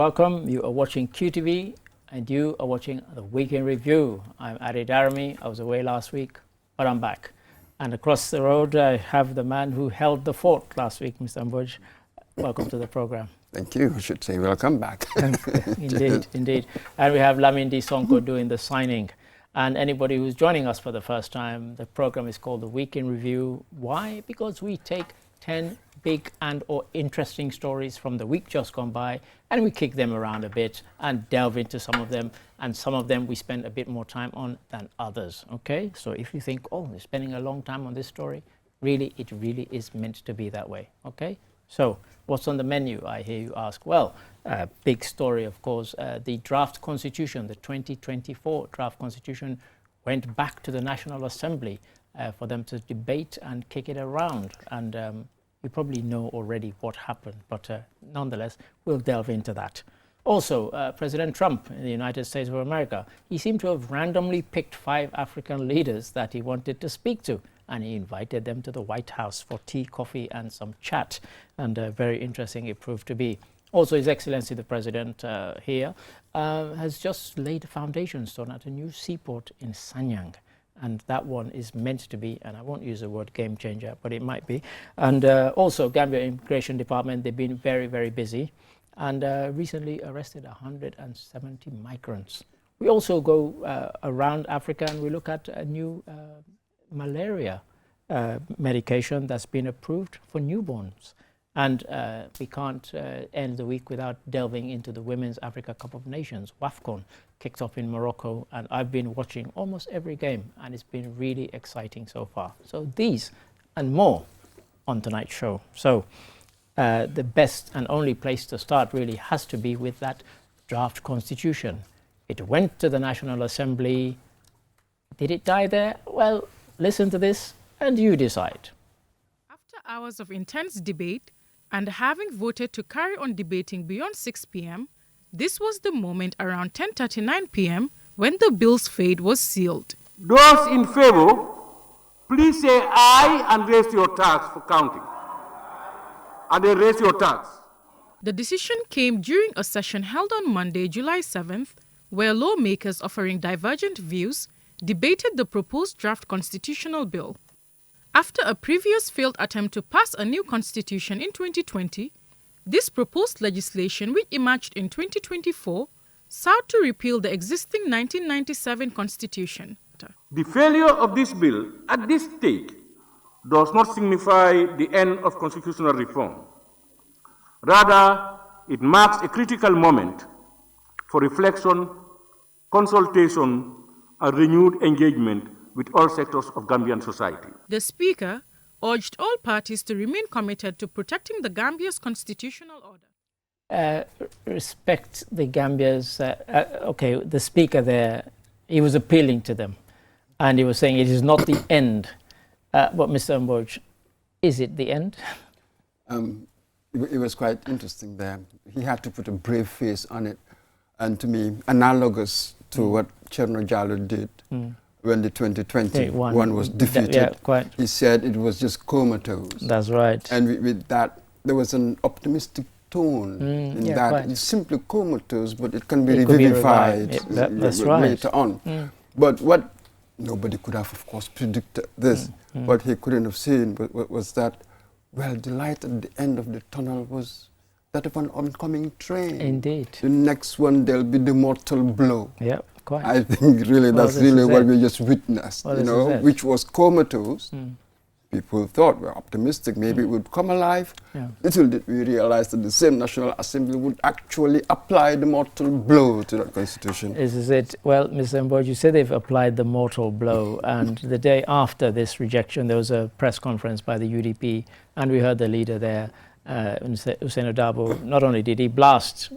welcome. You are watching QTV and you are watching the Week in Review. I'm Adi Darami. I was away last week, but I'm back. And across the road, I have the man who held the fort last week, Mr. Ambuj. Welcome to the program. Thank you. I should say welcome back. Indeed, indeed. And we have Lamindi Sonko doing the signing. And anybody who's joining us for the first time, the program is called the Week in Review. Why? Because we take 10 big and or interesting stories from the week just gone by, and we kick them around a bit and delve into some of them, and some of them we spend a bit more time on than others. Okay, so if you think, oh, they're spending a long time on this story, it really is meant to be that way. Okay, so what's on the menu, I hear you ask? Well, big story, of course. The draft constitution, the 2024 draft constitution, went back to the National Assembly for them to debate and kick it around. And you probably know already what happened, but nonetheless, we'll delve into that. Also, President Trump in the United States of America, he seemed to have randomly picked 5 African leaders that he wanted to speak to, and he invited them to the White House for tea, coffee, and some chat. And very interesting it proved to be. Also, His Excellency the President here has just laid a foundation stone at a new seaport in Sanyang. And that one is meant to be, and I won't use the word game changer, but it might be. And also, Gambia Immigration Department, they've been very, very busy, and recently arrested 170 migrants. We also go around Africa and we look at a new malaria medication that's been approved for newborns. And we can't end the week without delving into the Women's Africa Cup of Nations. WAFCON kicked off in Morocco, and I've been watching almost every game, and it's been really exciting so far. So these and more on tonight's show. So the best and only place to start really has to be with that draft constitution. It went to the National Assembly. Did it die there? Well, listen to this and you decide. After hours of intense debate, and having voted to carry on debating beyond 6 p.m., this was the moment around 10:39 p.m. when the bill's fate was sealed. Those in favor, please say aye and raise your tags for counting. And then raise your tags. The decision came during a session held on Monday, July 7th, where lawmakers offering divergent views debated the proposed draft constitutional bill. After a previous failed attempt to pass a new constitution in 2020, this proposed legislation, which emerged in 2024, sought to repeal the existing 1997 constitution. The failure of this bill at this stage does not signify the end of constitutional reform. Rather, it marks a critical moment for reflection, consultation, and renewed engagement with all sectors of Gambian society. The Speaker urged all parties to remain committed to protecting the Gambia's constitutional order. Respect the Gambia's, okay, the Speaker there, he was appealing to them, and he was saying it is not the end. But Mr. Ambuj, is it the end? It was quite interesting there. He had to put a brave face on it, and to me, analogous to what Cherno Jallow did when the 2020 one was defeated. Yeah, quite. He said it was just comatose. That's right. And with that, there was an optimistic tone in that. Quite. It's simply comatose, but it can be revivified that's right. later on. But what nobody could have, of course, predicted this. What he couldn't have seen was that, well, the light at the end of the tunnel was that of an oncoming train. Indeed. The next one, there'll be the mortal blow. Yeah, quite. I think really that's really what we just witnessed, well, you know, which was comatose. People thought we're optimistic, maybe it would come alive. Yeah. Little did we realize that the same National Assembly would actually apply the mortal blow to that constitution. This is it. Well, Mr. Ambuj, you said they've applied the mortal blow, and the day after this rejection, there was a press conference by the UDP, and we heard the leader there, Hussein Odabo. Not only did he blast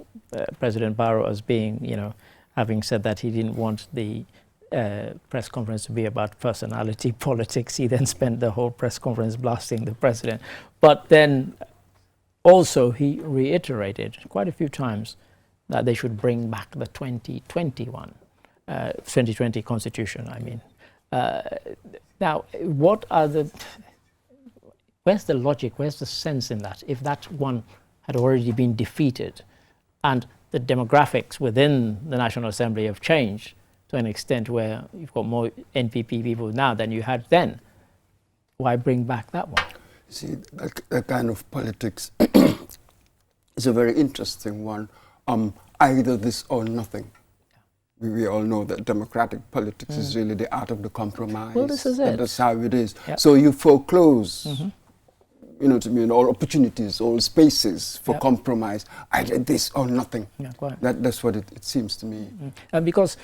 President Barrow as being, you know, having said that he didn't want the press conference to be about personality politics, he then spent the whole press conference blasting the president. But then also he reiterated quite a few times that they should bring back the 2020 constitution, I mean. Now, what are the, where's the logic, where's the sense in that? If that one had already been defeated and the demographics within the National Assembly have changed to an extent where you've got more NPP people now than you had then. Why bring back that one? See, that kind of politics is a very interesting one. Either this or nothing. We all know that democratic politics is really the art of the compromise. Well, this is it. That's how it is. Yep. So you foreclose, you know what I mean, all opportunities, all spaces for compromise, either this or nothing. Yeah, quite. That's what it seems to me. Because,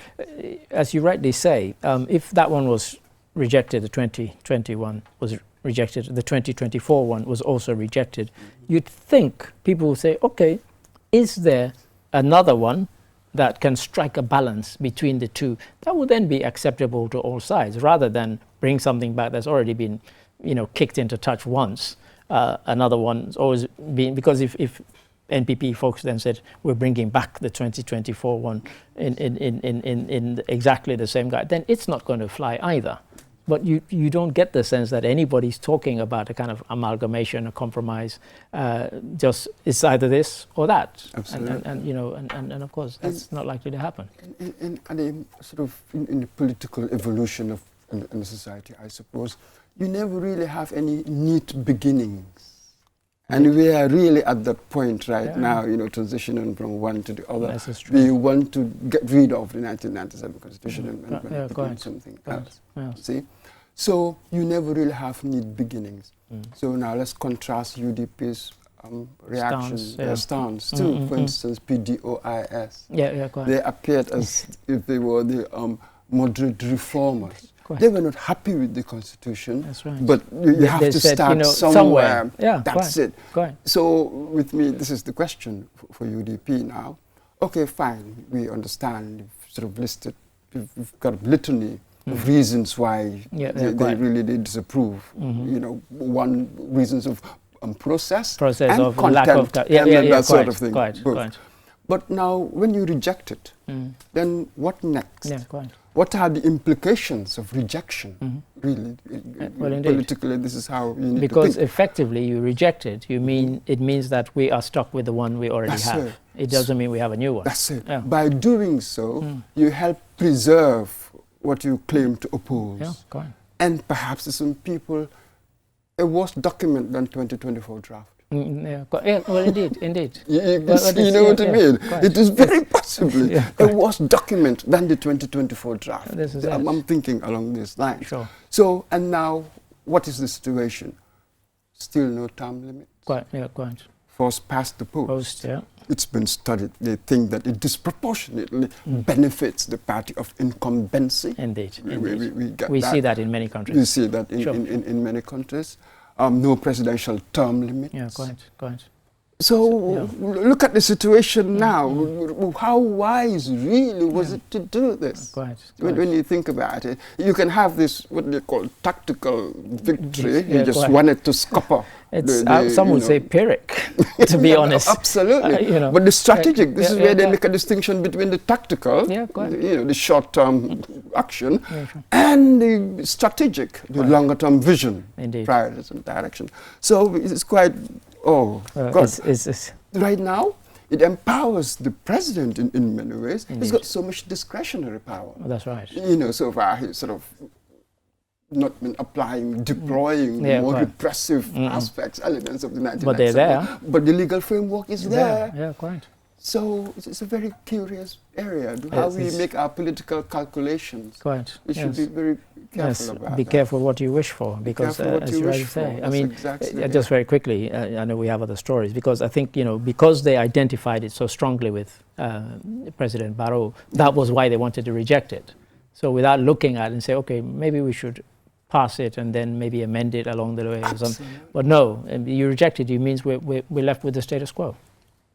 as you rightly say, if that one was rejected, the 2021 was rejected, the 2024 one was also rejected, you'd think people would say, okay, is there another one that can strike a balance between the two? That would then be acceptable to all sides, rather than bring something back that's already been, you know, kicked into touch once. Another one's always been, because if NPP folks then said, we're bringing back the 2024 one in exactly the same guy, then it's not going to fly either. But you don't get the sense that anybody's talking about a kind of amalgamation, a compromise. Just it's either this or that. Absolutely. And you know, and of course that's not likely to happen. In the political evolution of in the society, I suppose, you never really have any neat beginnings. And we are really at that point right now, you know, transitioning from one to the other. This is true. We want to get rid of the 1997 Constitution and put in something else. Yeah. See? So you never really have neat beginnings. So now let's contrast UDP's reaction, stance to, for instance, PDOIS. Yeah, quite. They appeared as if they were the moderate reformers. Quite. They were not happy with the Constitution. That's right. But you have to said, start, you know, somewhere. Yeah, that's quite. it. Quite. So with me, this is the question for UDP now. Okay, fine, we understand. You've sort of listed, we've got a litany of reasons why they really did disapprove. You know, one reasons of process and of content lack of that sort of thing. Quite. But now, when you reject it, then what next? Yeah, quite. What are the implications of rejection? Really, well, politically, this is how you need because to think. effectively, you reject it. It means that we are stuck with the one we already have. It doesn't mean we have a new one. That's it. Yeah. By doing so, you help preserve what you claim to oppose. Yeah, quite. And perhaps to some people, a worse document than 2024 draft. Well, indeed. You know what I mean? Quite. It is very possibly a worse document than the 2024 draft. I'm thinking along these lines. Sure. So, and now, what is the situation? Still no term limit? Quite. Forced past the post. It's been studied. They think that it disproportionately benefits the party of incumbency. Indeed. We see that in many countries. We see that in many countries. No presidential term limits. Yeah, quite. So look at the situation now. How wise really was it to do this? Quite. When you think about it, you can have this, what they call tactical victory. You just wanted to scupper. Some would say Pyrrhic, to be honest. Absolutely. But the strategic, this is where they make a distinction between the tactical, the short-term action, and the strategic, the longer-term vision, priorities and direction. So it's quite... Right now, it empowers the president in many ways. Indeed. He's got so much discretionary power. That's right. So far he's sort of not been deploying more repressive aspects, elements of the 1990s. But they're there. But the legal framework is there. Yeah, quite. So it's a very curious area, how we make our political calculations. Quite. We should be very careful about that. Be careful what you wish for, because as you rightly say, I mean, just very quickly, I know we have other stories, because I think, because they identified it so strongly with President Barrow, that was why they wanted to reject it. So without looking at it and say, okay, maybe we should pass it and then maybe amend it along the way or something. But no, you reject it, it means we're left with the status quo.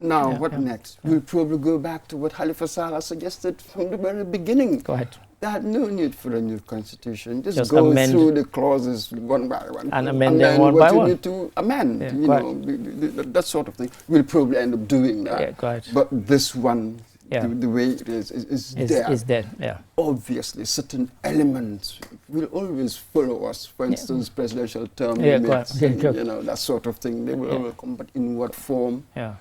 Now, what next? We'll probably go back to what Halifa Sallah suggested from the very beginning. Go ahead. They had no need for a new constitution. Just go through the clauses one by one. And amend them one by one. You need to amend, that sort of thing. We'll probably end up doing that. Yeah, quite. But this one, the way it is there. Is there, yeah. Obviously, certain elements will always follow us. For instance, presidential term limits, that sort of thing. They will all come, but in what form? Yeah.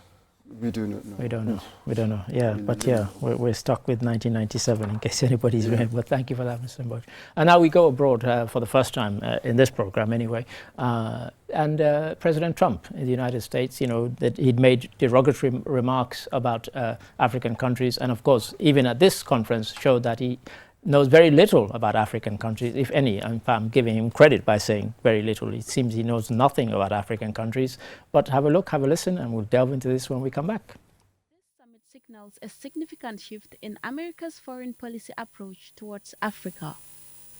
We do not know. We don't know. We don't know. Yeah, but yeah, we're stuck with 1997 in case anybody's read. But thank you for that, Mr. Mboch. And now we go abroad for the first time in this program, anyway. And President Trump in the United States, you know, that he'd made derogatory remarks about African countries, and of course, even at this conference, showed that he knows very little about African countries, if any. I'm giving him credit by saying very little. It seems he knows nothing about African countries. But have a look, have a listen, and we'll delve into this when we come back. This summit signals a significant shift in America's foreign policy approach towards Africa.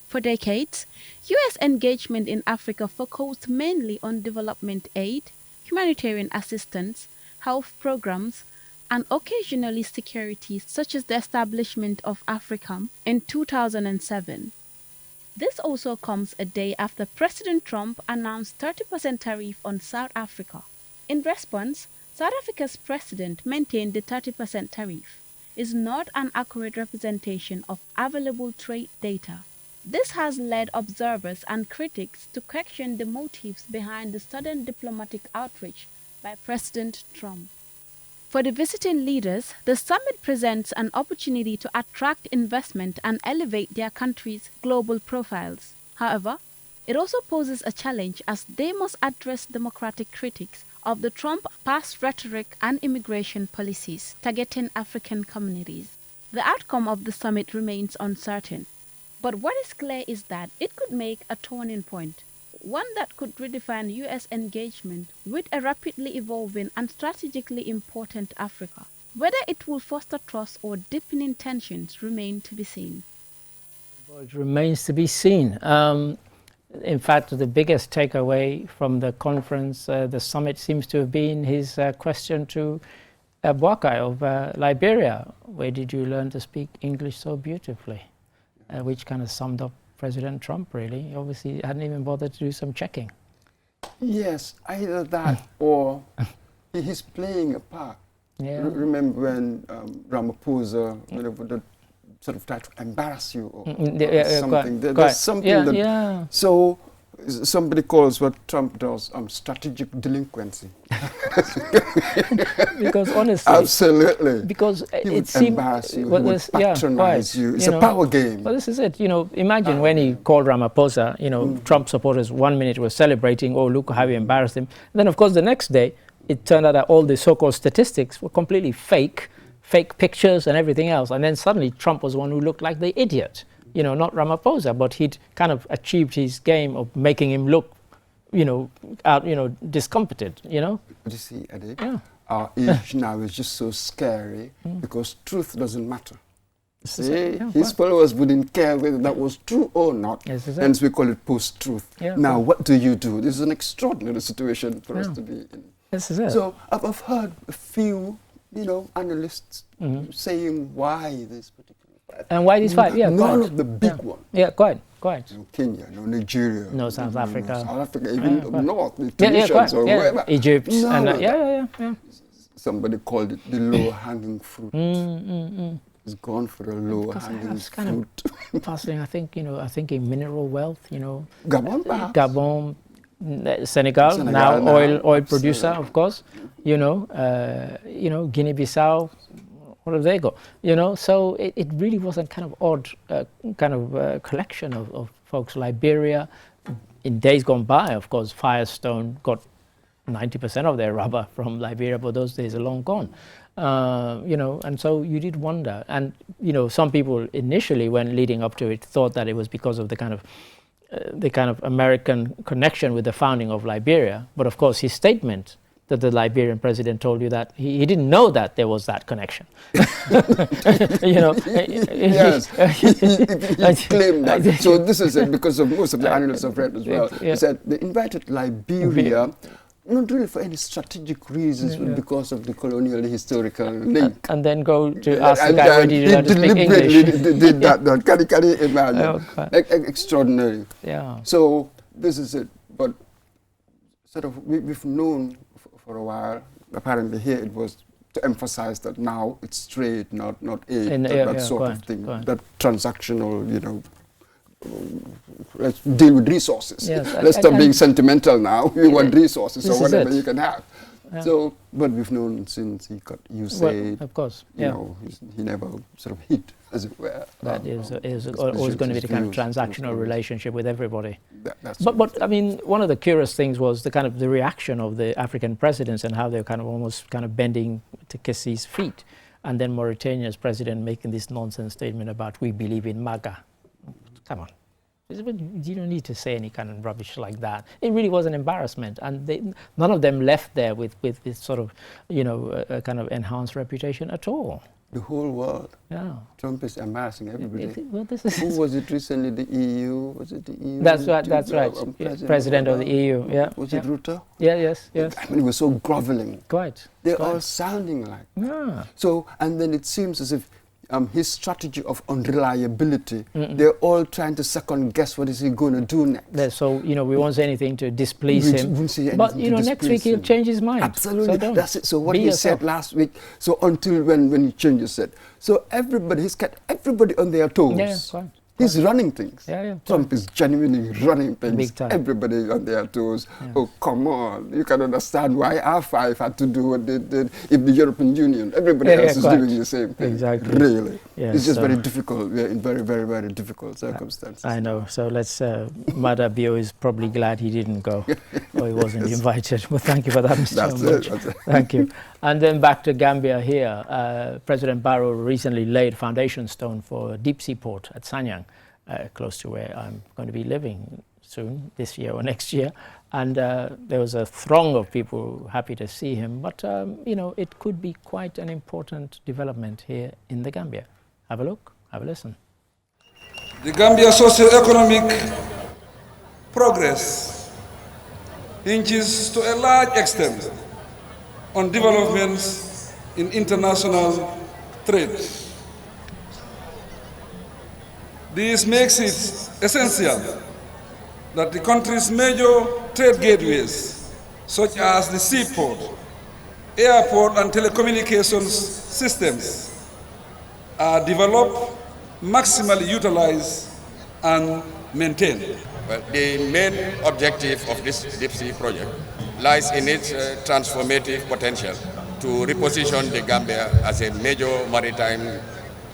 For decades, U.S. engagement in Africa focused mainly on development aid, humanitarian assistance, health programs, and occasionally security, such as the establishment of AFRICOM in 2007. This also comes a day after President Trump announced 30% tariff on South Africa. In response, South Africa's president maintained the 30% tariff is not an accurate representation of available trade data. This has led observers and critics to question the motives behind the sudden diplomatic outreach by President Trump. For the visiting leaders, the summit presents an opportunity to attract investment and elevate their countries' global profiles. However, it also poses a challenge as they must address democratic critics of the Trump past rhetoric and immigration policies targeting African communities. The outcome of the summit remains uncertain, but what is clear is that it could make a turning point, one that could redefine U.S. engagement with a rapidly evolving and strategically important Africa. Whether it will foster trust or deepening tensions remain to be seen. Well, it remains to be seen. In fact, the biggest takeaway from the conference, the summit, seems to have been his question to Boakai of Liberia. Where did you learn to speak English so beautifully? Which kind of summed up President Trump, really. Obviously, hadn't even bothered to do some checking. Yes, either that or he's playing a part. Yeah. Remember when Ramaphosa sort of tried to embarrass you or something? There's something that... So somebody calls what Trump does strategic delinquency. Because honestly... Absolutely. Because he would embarrass you, he would patronize you. It's a power game. Well, this is it. You know, imagine when he called Ramaphosa, you know, Trump supporters 1 minute were celebrating, oh, look how you embarrassed him. And then, of course, the next day, it turned out that all the so-called statistics were completely fake pictures and everything else. And then suddenly Trump was the one who looked like the idiot. You know, not Ramaphosa, but he'd kind of achieved his game of making him look, discomfited, you know. But you see, Eddie, our age now is just so scary because truth doesn't matter. See, his followers wouldn't care whether that was true or not. Yes, hence we call it post-truth. Yeah, now, what do you do? This is an extraordinary situation for us to be in. This is it. So I've heard a few, analysts saying why this particular. And why this fight? Yeah, none of the big ones. Yeah, quite. No Kenya, no Nigeria. No South Africa. South Africa, even up north, the Tunisians or wherever. Egypt. Yeah. Somebody called it the low-hanging fruit. It's gone for the low-hanging fruit. Kind of fascinating. I think in mineral wealth, Gabon, perhaps. Gabon, Senegal now oil producer, of course. Guinea-Bissau. Where do they go? So it really was a kind of odd collection of folks. Liberia, in days gone by, of course, Firestone got 90% of their rubber from Liberia, but those days are long gone. And so you did wonder. And, some people initially, when leading up to it, thought that it was because of the kind of American connection with the founding of Liberia. But of course, his statement that the Liberian president told you that he didn't know that there was that connection. Yes, he claimed that. So this is it, because of most of the analysts I've read as well. He said they invited Liberia, not really for any strategic reasons, but because of the colonial historical link. And then go to ask the guy, where did you learn to speak English? He did that. Can you imagine? Extraordinary. Yeah. So this is it. But sort of we've known for a while. Apparently here it was to emphasize that now it's trade, not aid, that sort of thing. That transactional, let's deal with resources. Yes, let's stop being sentimental now. We want resources or whatever you can have. Yeah. So, but we've known since he got USAID. Well, of course, you know, he never sort of hit, as it were. That is always going to be the kind of transactional relationship with everybody. But I mean, one of the curious things was the kind of the reaction of the African presidents and how they're kind of almost kind of bending to kiss his feet. And then Mauritania's president making this nonsense statement about we believe in MAGA. Come on. You don't need to say any kind of rubbish like that. It really was an embarrassment, and none of them left there with this sort of, you know, a kind of enhanced reputation at all. The whole world. Yeah. Trump is embarrassing everybody. Well, this is Who was it recently? The EU? Was it the EU? That's right. That's right. President of the EU. Yeah. Was it Rutte? Yeah. Yes. Yes. I mean, it was so groveling. Quite. They're all sounding like. Yeah. So, and then it seems as if his strategy of unreliability, they're all trying to second guess what is he going to do next. So, you know, we won't say anything to displease him. But, you know, next week he'll change his mind. Absolutely. So that's it. So what he said last week, so until when he changes it. So he's got everybody on their toes. Yeah, fine. He's running things. Yeah. Trump is genuinely running things. Big time. Everybody on their toes. Yeah. Oh, come on. You can understand why R5 had to do what they did if the European Union, everybody else is doing the same thing. Exactly. Really. Yeah, it's just very difficult. We're in very, very, very difficult circumstances. I know. So let's, Mada Bio is probably glad he didn't go or he wasn't invited. Well, thank you for that, Mr. That's it. Thank you. And then back to Gambia here. President Barrow recently laid foundation stone for a deep sea port at Sanyang, close to where I'm going to be living soon, this year or next year. And there was a throng of people happy to see him. But, you know, it could be quite an important development here in the Gambia. Have a look, have a listen. The Gambia socio-economic progress hinges to a large extent on developments in international trade. This makes it essential that the country's major trade gateways, such as the seaport, airport, and telecommunications systems, are developed, maximally utilized, and maintained. Well, the main objective of this deep sea project lies in its transformative potential to reposition the Gambia as a major maritime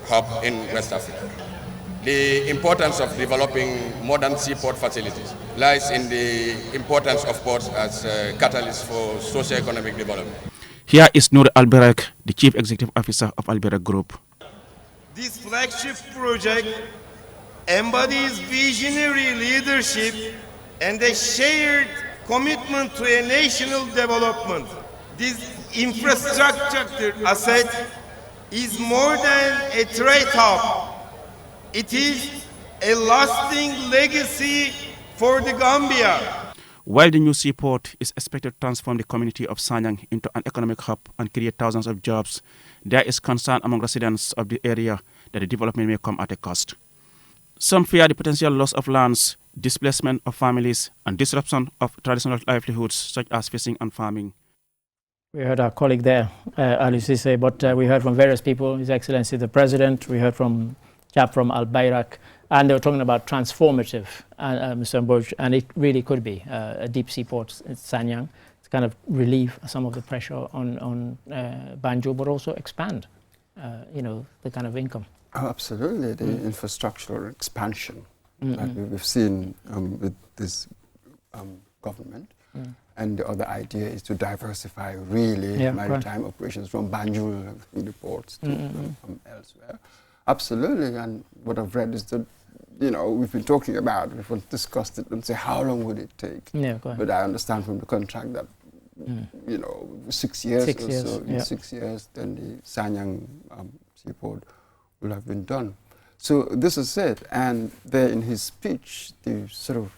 hub in West Africa. The importance of developing modern seaport facilities lies in the importance of ports as catalysts for socio-economic development. Here is Noor Alberak, the Chief Executive Officer of Alberak Group. This flagship project embodies visionary leadership and a shared commitment to a national development. This infrastructure asset is more than a trade hub. It is a lasting legacy for the Gambia. While the new seaport is expected to transform the community of Sanyang into an economic hub and create thousands of jobs, there is concern among residents of the area that the development may come at a cost. Some fear the potential loss of lands, displacement of families, and disruption of traditional livelihoods such as fishing and farming. We heard our colleague there, Ali Sise, but we heard from various people, His Excellency the President, we heard from chap from Alberak, and they were talking about transformative, Mr. Mboj, and it really could be a deep sea port at Sanyang to kind of relieve some of the pressure on Banjul, but also expand, you know, the kind of income. Oh, absolutely, the infrastructural expansion that we've seen with this government. And the other idea is to diversify really maritime operations from Banjul in the ports to from elsewhere. Absolutely, and what I've read is that, you know, we've been talking about, we've discussed it and say how long would it take? Yeah, but I understand from the contract that, you know, 6 years or so, in 6 years, then the Sanyang seaport will have been done. So this is it, and there in his speech, the sort of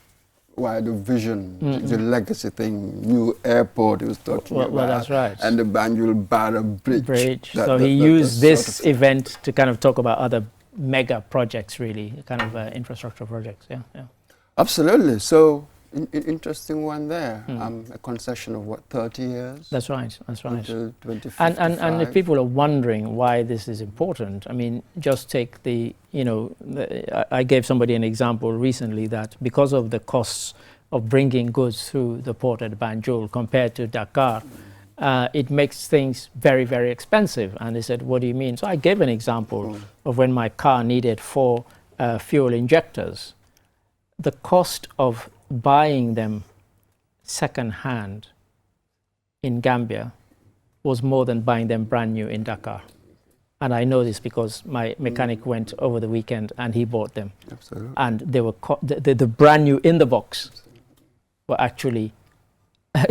wider vision, the legacy thing, new airport he was talking about. Well, that's right. And the Banjul Barra Bridge. So he used this event to kind of talk about other mega projects, really, kind of infrastructure projects. Yeah. Absolutely. So interesting one there. A concession of what, 30 years? That's right. Until 2055. And if people are wondering why this is important, I mean, just take the, you know, I gave somebody an example recently that because of the costs of bringing goods through the port at Banjul compared to Dakar, it makes things very, very expensive. And they said, what do you mean? So I gave an example of when my car needed 4 fuel injectors. The cost of buying them second-hand in Gambia was more than buying them brand new in Dakar. And I know this because my mechanic went over the weekend and he bought them. Absolutely. And they were the brand new in the box were actually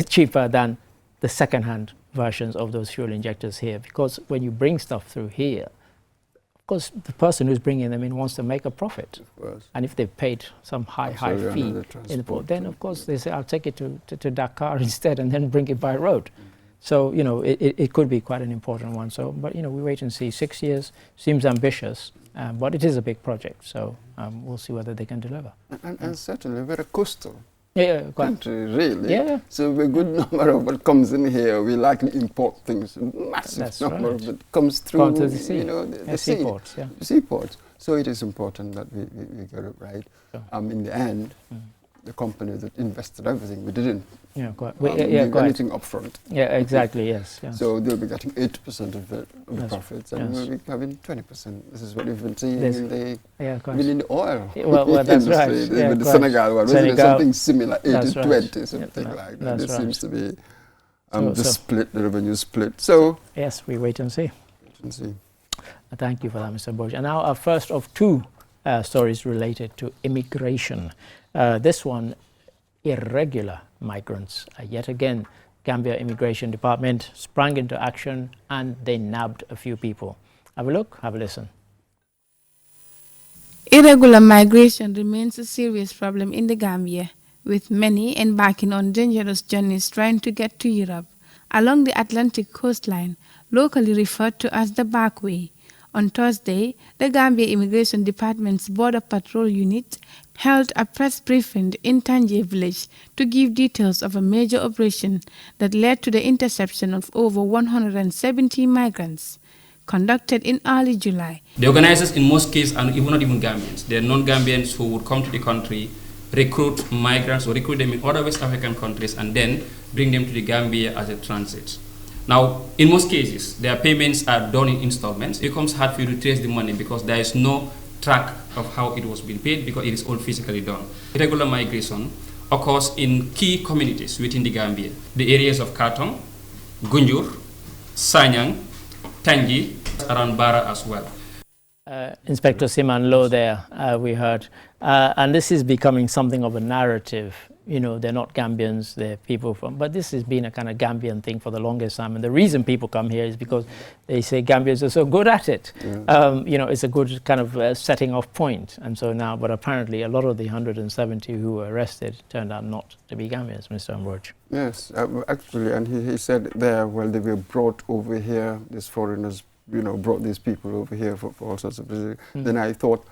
cheaper than the second-hand versions of those fuel injectors here. Because when you bring stuff through here, of course, the person who's bringing them in wants to make a profit. And if they've paid some high fee in the port, then of course they say, I'll take it to Dakar instead and then bring it by road. So, you know, it could be quite an important one. So, but, you know, we wait and see. 6 years seems ambitious, but it is a big project. So we'll see whether they can deliver. And certainly very coastal. Yeah, country, really. Yeah. So a good number of what comes in here, we likely import things. Massive number of it comes through the sea. You know, the seaports. Sea, seaports. So it is important that we get it right. Sure. In the end, the company that invested everything, we didn't. Yeah, quite. Give anything up front. Yeah, exactly. Yes. So they'll be getting 80% of the profits, and we'll be having 20%. This is what we've been seeing in the in the oil. Well, that's right. With the Senegal one, wasn't something similar, 80-20, something like that. There seems to be the split, the revenue split. So yes, we wait and see. Thank you for that, Mr. Borge. And now our first of 2 stories related to immigration. This one, irregular migrants. Yet again, Gambia Immigration Department sprang into action and they nabbed a few people. Have a look, have a listen. Irregular migration remains a serious problem in the Gambia, with many embarking on dangerous journeys trying to get to Europe along the Atlantic coastline, locally referred to as the Backway. On Thursday, the Gambia Immigration Department's Border Patrol Unit held a press briefing in Tanje village to give details of a major operation that led to the interception of over 170 migrants, conducted in early July. The organizers in most cases are not even Gambians. They are non-Gambians who would come to the country, recruit migrants or recruit them in other West African countries and then bring them to the Gambia as a transit. Now, in most cases, their payments are done in installments. It becomes hard for you to trace the money because there is no track of how it was being paid because it is all physically done. Irregular migration occurs in key communities within the Gambia. The areas of Katong, Gunjur, Sanyang, Tangi, around Bara as well. Inspector Siman Low there, we heard. And this is becoming something of a narrative. You know, they're not Gambians, they're people from, but this has been a kind of Gambian thing for the longest time. And the reason people come here is because they say Gambians are so good at it. You know, it's a good kind of setting off point. And so now, but apparently a lot of the 170 who were arrested turned out not to be Gambians, Mr. Ambroj. Yes, actually, and he said there, well, they were brought over here, these foreigners, you know, brought these people over here for all sorts of reasons. Then I thought,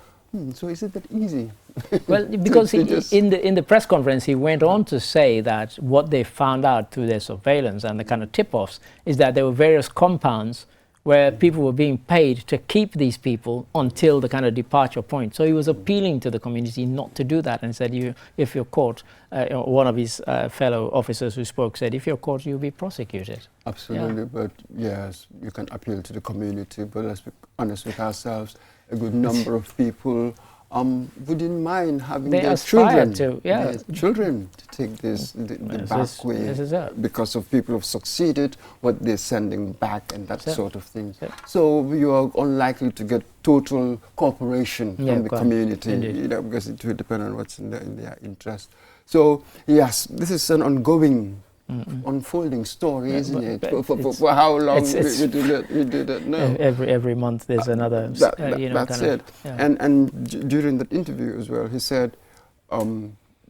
so is it that easy? Well, because in the press conference, he went on to say that what they found out through their surveillance and the kind of tip-offs is that there were various compounds where people were being paid to keep these people until the kind of departure point. So he was appealing to the community not to do that and said, if you're caught, one of his fellow officers who spoke said, if you're caught, you'll be prosecuted. Absolutely, but yes, you can appeal to the community, but let's be honest with ourselves, a good number of people wouldn't mind having their children to take the back way because of people who've succeeded, what they're sending back and that sort of thing. So you are unlikely to get total cooperation from the community, you know, because it will depend on what's in their interest. So yes, this is an ongoing unfolding story, isn't it? For how long we do that now? Every month there's another. That's it. And during that interview as well, he said,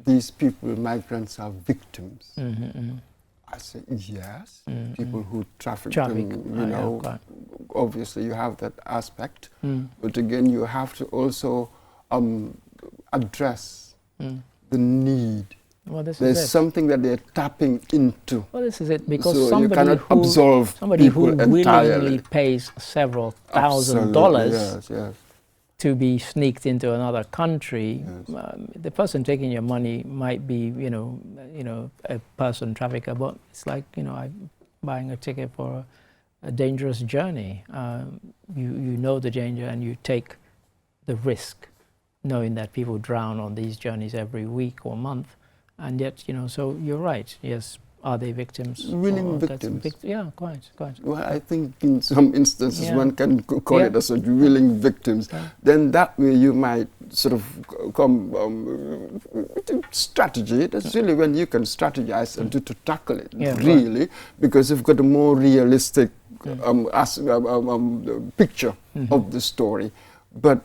these people, migrants, are victims. I said, yes. People who traffic them, you know, obviously you have that aspect. But again, you have to also address the need. Well, there's something that they're tapping into. Well, this is it, because so somebody who willingly pays several $1,000 to be sneaked into another country, the person taking your money might be, you know, a person trafficker, but it's like, you know, buying a ticket for a dangerous journey. You know the danger and you take the risk, knowing that people drown on these journeys every week or month, and yet, so you're right, yes. Are they victims? Willing victims. Yeah, quite. Well, I think in some instances one can call it as willing victims. Yeah. Then that way you might sort of come with a strategy. That's really when you can strategize and to tackle it, really, because you've got a more realistic picture of the story. But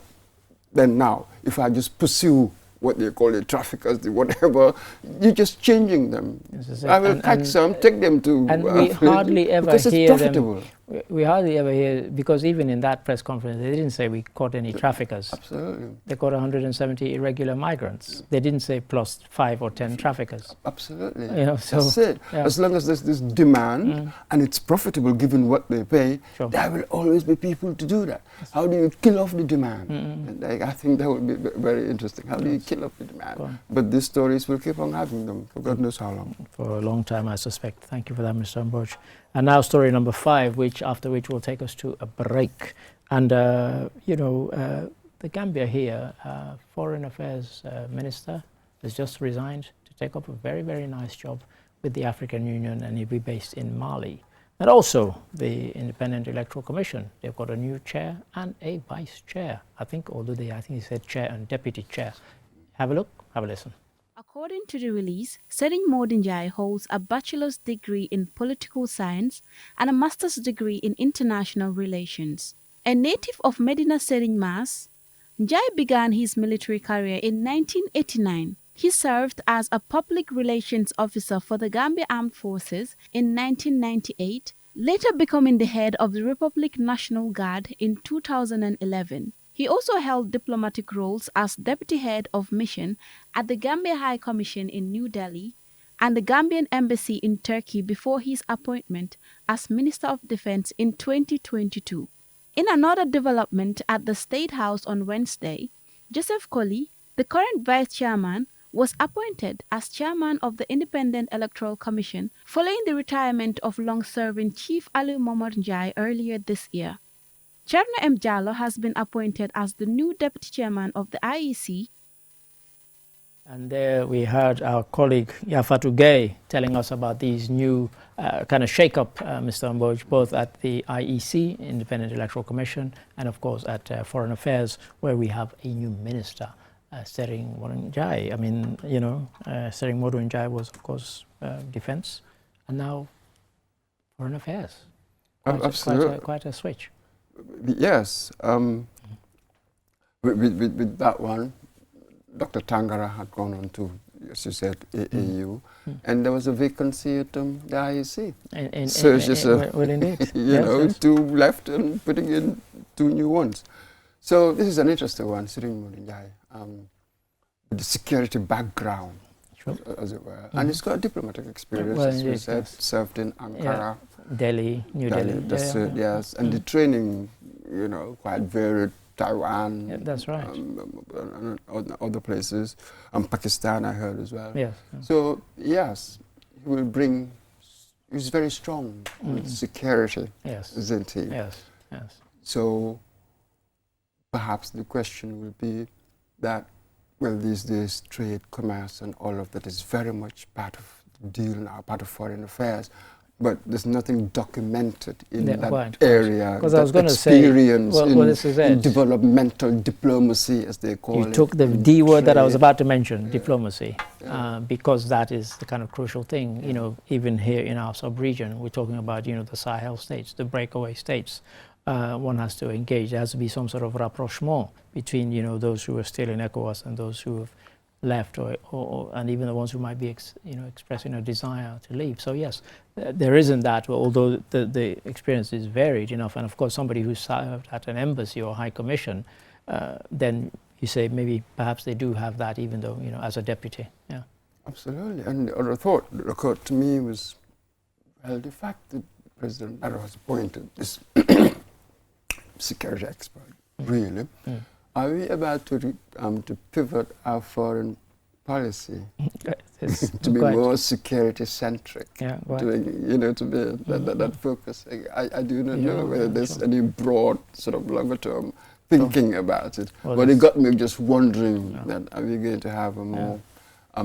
then now, if I just pursue what they call the traffickers, the whatever, you're just changing them. I will catch some, take them to... And we hardly ever because hear it's profitable. We hardly ever hear, because even in that press conference, they didn't say we caught any traffickers. Absolutely. They caught 170 irregular migrants. They didn't say plus 5 or 10 traffickers. Absolutely. So, that's it. Yeah. As long as there's this demand and it's profitable given what they pay, there will always be people to do that. How do you kill off the demand? I think that would be very interesting. How do you kill off the demand? But these stories will keep on having them for God knows how long. For a long time, I suspect. Thank you for that, Mr. Mboj. And now story number 5, after which will take us to a break. And, the Gambia here, Foreign Affairs Minister has just resigned to take up a very, very nice job with the African Union, and he'll be based in Mali. And also the Independent Electoral Commission, they've got a new chair and a vice chair. I think he said chair and deputy chair. Have a look, have a listen. According to the release, Sering Modinjai holds a bachelor's degree in political science and a master's degree in international relations. A native of Medina Sering Mas, Njai began his military career in 1989. He served as a public relations officer for the Gambia Armed Forces in 1998, later becoming the head of the Republic National Guard in 2011. He also held diplomatic roles as Deputy Head of Mission at the Gambia High Commission in New Delhi and the Gambian Embassy in Turkey before his appointment as Minister of Defense in 2022. In another development at the State House on Wednesday, Joseph Colley, the current Vice Chairman, was appointed as Chairman of the Independent Electoral Commission following the retirement of long-serving Chief Ali Momar Njai earlier this year. Cherno M. Jallo has been appointed as the new Deputy Chairman of the IEC. And there we heard our colleague Yafatu Gay telling us about these new kind of shake-up, Mr. Mboj, both at the IEC, Independent Electoral Commission, and of course at Foreign Affairs, where we have a new minister, Sering Modinjai. I mean, Sering Modinjai was, of course, Defense, and now Foreign Affairs. Quite a switch. Yes, with that one, Dr. Tangara had gone on to, as you said, AAU, and there was a vacancy at the IEC. Indeed. 2 left and putting in 2 new ones. So this is an interesting one, Sering Modinjai, with the security background, as it were. And he's got diplomatic experience, as we said, served in Ankara. Delhi, New Delhi. That's it, yes. And the training, quite varied. Taiwan. Yeah, that's right. And other places. And Pakistan, I heard as well. Yes. So, yes, he will bring, he's very strong with security, isn't he? Yes. So, perhaps the question will be that, well, these days, trade, commerce, and all of that is very much part of the deal now, part of foreign affairs. But there's nothing documented in that area. Because I was going to say, this is in developmental diplomacy, as they call it. You took the D word that I was about to mention, diplomacy, because that is the kind of crucial thing. Even here in our sub-region, we're talking about, the Sahel states, the breakaway states. One has to engage. There has to be some sort of rapprochement between, those who are still in ECOWAS and those who have left, and even the ones who might be expressing a desire to leave. So yes, there isn't that, although the experience is varied enough. And of course, somebody who served at an embassy or high commission, then you say maybe perhaps they do have that, even though as a deputy. Yeah, absolutely. And the other thought that occurred to me was, well, the fact that President Barrow has appointed this security expert, really. Are we about to pivot our foreign policy to be more security centric. Yeah, right. To be that focus. I do not know whether there's any broad sort of longer term thinking about it. But it got me just wondering that are we going to have a more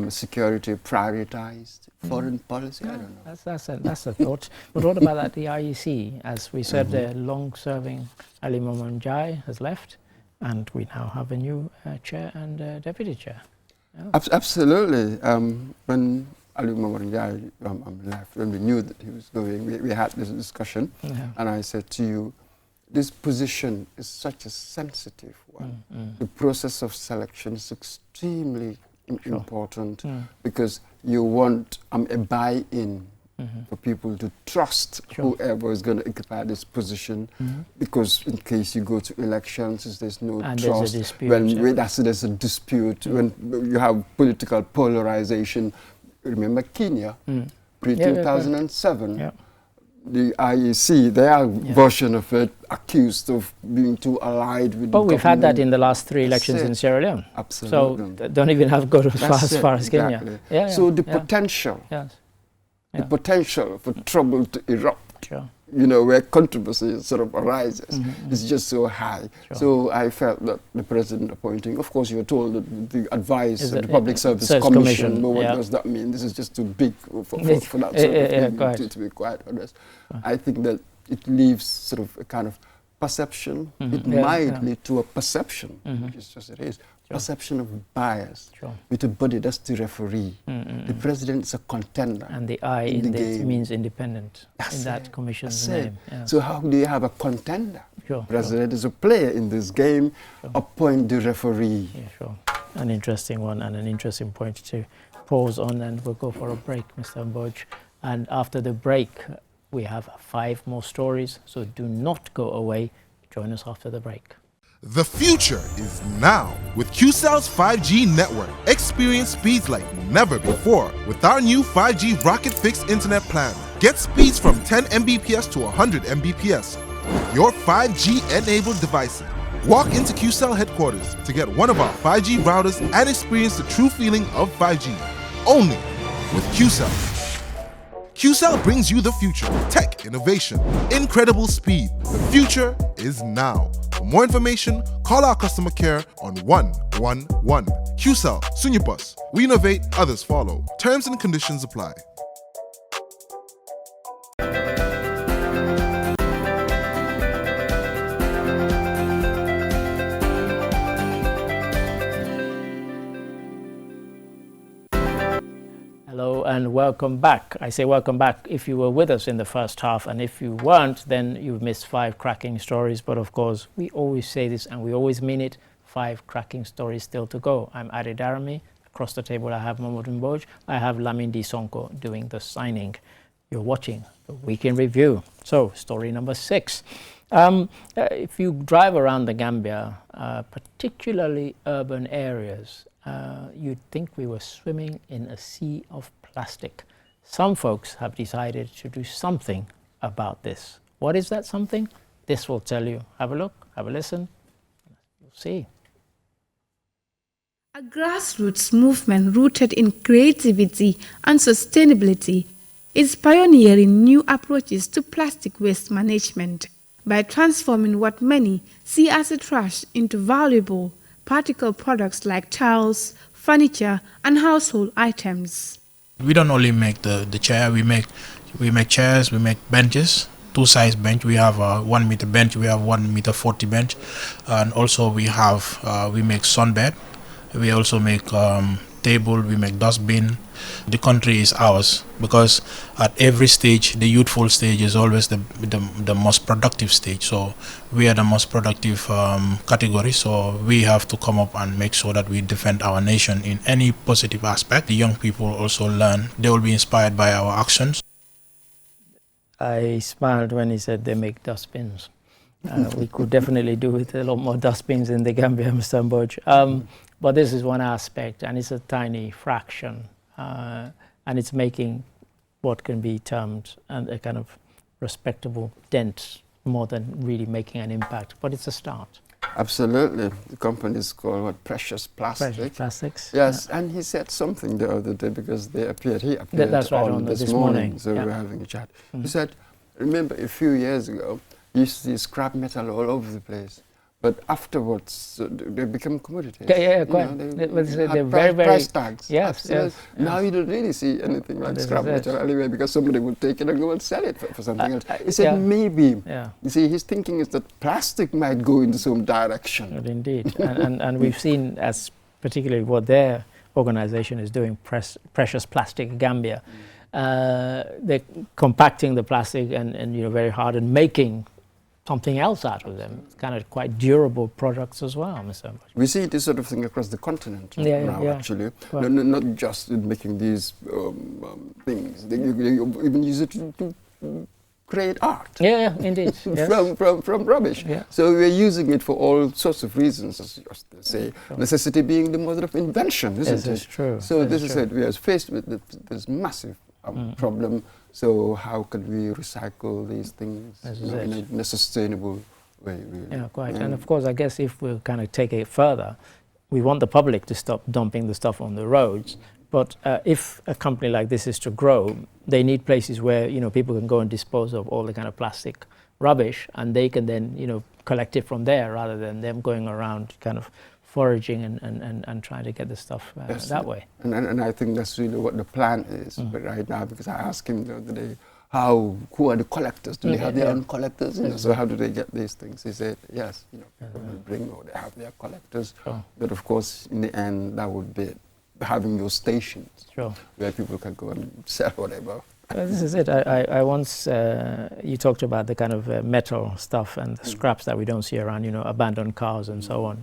security prioritized foreign policy? I don't know. That's a thought. But what about the IEC? As we said, the long-serving Ali Momon Njie has left, and we now have a new chair and deputy chair. Yeah. Absolutely. When Ali Momon Njie left, when we knew that he was going, we had this discussion, and I said to you, this position is such a sensitive one. The process of selection is extremely important because you want a buy-in for people to trust whoever is going to occupy this position, because in case you go to elections, there's no trust. There's a dispute. There's a dispute, when you have political polarization. Remember Kenya, pre-2007. The IEC, their version of it, accused of being too allied with the we've had that in the last 3 elections in Sierra Leone. Absolutely. So don't even have to go as far as Kenya. So the potential, the potential for trouble to erupt, where controversy sort of arises, is just so high. So I felt that the president appointing, of course, you're told that the advice of the Public Service Commission, but what does that mean? This is just too big for that sort of thing, to be quite honest. I think that it leaves sort of a kind of perception. It might lead to a perception, which is just it is. Perception of bias with a body that's the referee. The president is a contender. And the I in it means independent in that commission's name. So how do you have a contender? President is a player in this game, appoint the referee. An interesting one and an interesting point to pause on, and we'll go for a break, Mr. Mboj. And after the break, we have 5 more stories, so do not go away. Join us after the break. The future is now with QCell's 5G network. Experience speeds like never before with our new 5G Rocket Fixed Internet plan. Get speeds from 10 Mbps to 100 Mbps. Your 5G-enabled devices. Walk into QCell headquarters to get one of our 5G routers and experience the true feeling of 5G. Only with QCell. QCell brings you the future. Tech, innovation, incredible speed. The future is now. For more information, call our customer care on 111. QCell, Sunyapus. We innovate, others follow. Terms and conditions apply. Hello and welcome back. I say welcome back if you were with us in the first half, and if you weren't, then you've missed 5 cracking stories. But of course, we always say this and we always mean it, 5 cracking stories still to go. I'm Adi Darami. Across the table I have Mohamed Mboj. I have Lamindi Sonko doing the signing. You're watching the Week in Review. So story number 6. If you drive around the Gambia, particularly urban areas, you'd think we were swimming in a sea of plastic. Some folks have decided to do something about this. What is that something? This will tell you. Have a look, have a listen. You'll see. A grassroots movement rooted in creativity and sustainability is pioneering new approaches to plastic waste management by transforming what many see as a trash into valuable particle products like towels, furniture, and household items. We don't only make the chair, we make chairs, we make benches, 2-size bench. We have a 1 meter bench, we have 1 meter 40 bench, and also we make sunbed. We also make table, we make dustbin. The country is ours because at every stage, the youthful stage is always the most productive stage. So we are the most productive category. So we have to come up and make sure that we defend our nation in any positive aspect. The young people also learn. They will be inspired by our actions. I smiled when he said they make dustbins. We could definitely do with a lot more dustbins in the Gambia, Mr. Mboj. But this is one aspect, and it's a tiny fraction. And it's making what can be termed a kind of respectable dent more than really making an impact. But it's a start. Absolutely. The company is called what? Precious Plastic. Precious Plastics. Yes, and he said something the other day because he appeared that's right, on this morning. So we were having a chat. He said, remember a few years ago, you used to see scrap metal all over the place. But afterwards, they become commodities. Yeah, quite. They're very, very... price tags. Yes, yes. Now you don't really see anything like scrap metal anyway because somebody would take it and go and sell it for something else. He said maybe. Yeah. You see, his thinking is that plastic might go into some direction. But indeed. and we've seen, as particularly what their organization is doing, Precious Plastic Gambia. They're compacting the plastic and very hard and making something else out of them. It's kind of quite durable products as well, Mr. Ambuj. We see this sort of thing across the continent now, actually. Not just in making these things. They even use it to create art. Yeah, indeed. from rubbish. Yeah. So we're using it for all sorts of reasons, as they say. Necessity being the mother of invention, isn't it? Yes, it's true. So this is it. We are faced with this massive problem. So how can we recycle these things in a sustainable way, really? Yeah, quite. And of course, I guess if we kind of take it further, we want the public to stop dumping the stuff on the roads. But if a company like this is to grow, they need places where people can go and dispose of all the kind of plastic rubbish, and they can then collect it from there rather than them going around kind of foraging and trying to get the stuff that way. And I think that's really what the plan is right now, because I asked him the other day, who are the collectors? Do they have their own collectors? So how do they get these things? He said, yes, people bring or they have their collectors. But of course, in the end, that would be having those stations where people can go and sell whatever. This is it. I once, you talked about the kind of metal stuff and the scraps that we don't see around, abandoned cars and so on.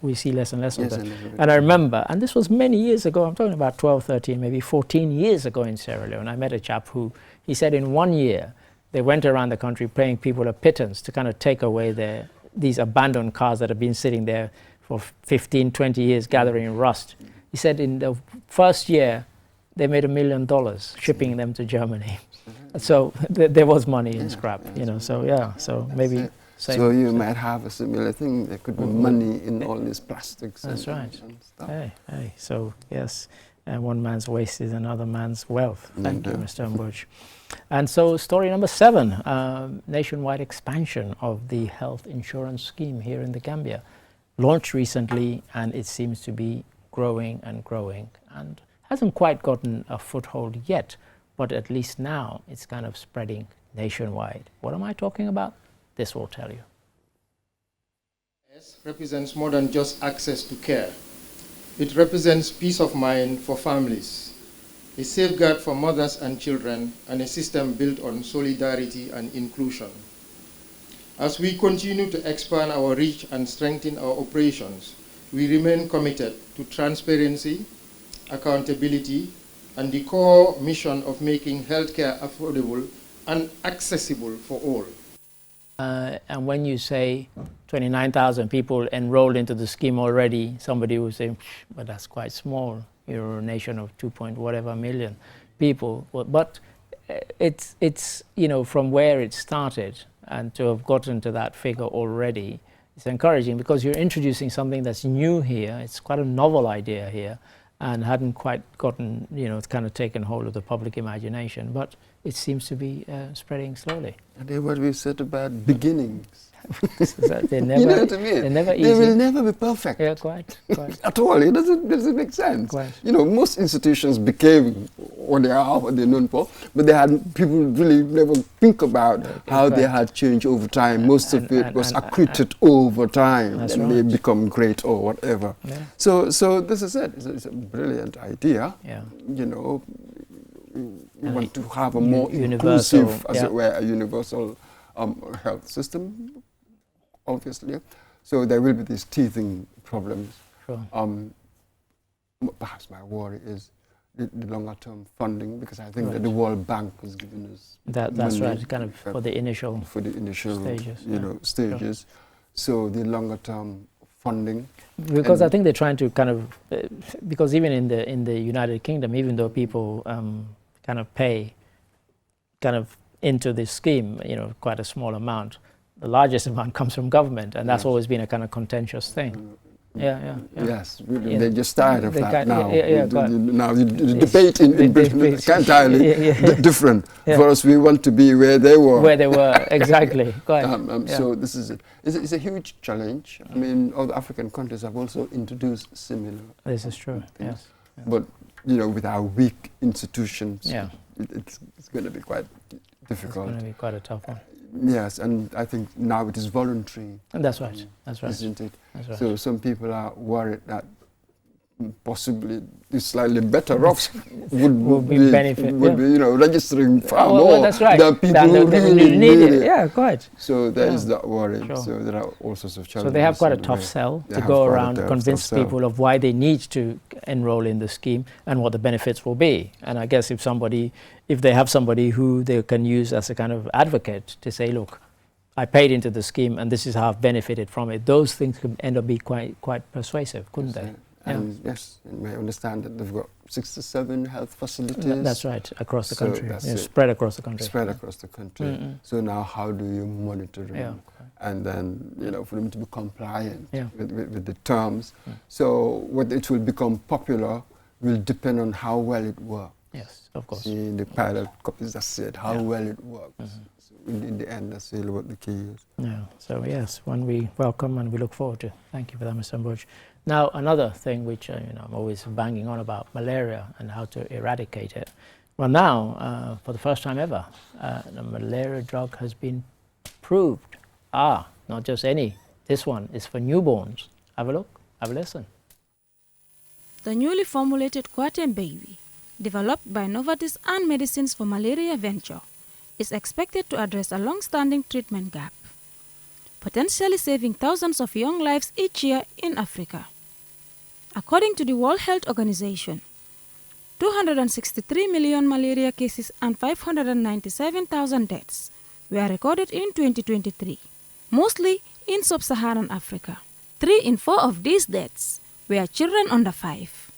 We see less and less of that. And I remember, and this was many years ago, I'm talking about 12, 13, maybe 14 years ago in Sierra Leone, I met a chap who, he said in 1 year, they went around the country paying people a pittance to kind of take away these abandoned cars that have been sitting there for 15, 20 years gathering rust. He said in the first year, they made $1 million shipping them to Germany. So there was money in scrap, so maybe... So you might have a similar thing. There could be money in all these plastics. That's right. And stuff. Hey. So yes, one man's waste is another man's wealth. Thank you, Mr. Ambuj. And so story number 7, nationwide expansion of the health insurance scheme here in the Gambia. Launched recently, and it seems to be growing and growing, and hasn't quite gotten a foothold yet, but at least now it's kind of spreading nationwide. What am I talking about? This will tell you. It represents more than just access to care. It represents peace of mind for families, a safeguard for mothers and children, and a system built on solidarity and inclusion. As we continue to expand our reach and strengthen our operations, we remain committed to transparency, accountability, and the core mission of making healthcare affordable and accessible for all. And when you say 29,000 people enrolled into the scheme already, somebody will say, but that's quite small. You're a nation of 2.whatever million people. But it's from where it started, and to have gotten to that figure already, it's encouraging because you're introducing something that's new here. It's quite a novel idea here, and hadn't quite gotten, it's kind of taken hold of the public imagination, but it seems to be spreading slowly. And then what we said about beginnings. They're never, you know what I mean? They're never easy. They will never be perfect. Yeah, quite. At all. It doesn't make sense. Quite. Most institutions became what they are, what they're known for, but people really never think about how they had changed over time. Most of it was accreted over time, and they become great or whatever. Yeah. So this is it. It's a brilliant idea. Yeah. We want to have a more inclusive, as it were, a universal health system, obviously. So there will be these teething problems. Sure. Perhaps my worry is the longer-term funding, because I think that the World Bank has given us that's right, kind of for the initial stages. Stages. Sure. So the longer-term funding. Because I think they're trying to kind of, because even in the United Kingdom, even though people kind of pay kind of into this scheme, quite a small amount, the largest amount comes from government, and that's always been a kind of contentious thing. Yes, really, they're just tired of that now. Now the debate in Britain is entirely different. For us, we want to be where they were. Where they were, exactly. So this is it. It's a huge challenge. I mean, other African countries have also introduced similar. This is true. Yes. But with our weak institutions, it's going to be quite difficult. It's going to be quite a tough one. Yes, and I think now it is voluntary. And that's right. That's right. Isn't it? That's right. So some people are worried that possibly the slightly better off would be registering far more than people who really need it. Yeah, quite. So there is that worry. Sure. So there are all sorts of challenges. So they have quite a tough sell to go around, convince people of why they need to enroll in the scheme and what the benefits will be. And I guess if they have somebody who they can use as a kind of advocate to say, look, I paid into the scheme and this is how I've benefited from it, those things could end up being quite persuasive, couldn't they? And yes, you may understand that they've got 67 health facilities. That's right, across the country. Spread across the country. Spread across the country. So now how do you monitor them? And then, for them to be compliant with the terms. So what it will become popular will depend on how well it works. Yes, of course. See, the pilot copies that said how well it works. So in the end, that's really what the key is. Yeah, so yes, one we welcome and we look forward to. Thank you for that, Mr. Mboj. Now, another thing which I'm always banging on about, malaria and how to eradicate it. Well, now, for the first time ever, the malaria drug has been proved. Not just any. This one is for newborns. Have a look, have a listen. The newly formulated Coartem Baby, developed by Novartis and Medicines for Malaria Venture, is expected to address a long-standing treatment gap, potentially saving thousands of young lives each year in Africa. According to the World Health Organization, 263 million malaria cases and 597,000 deaths were recorded in 2023, mostly in sub-Saharan Africa. 3 in 4 of these deaths were children under 5,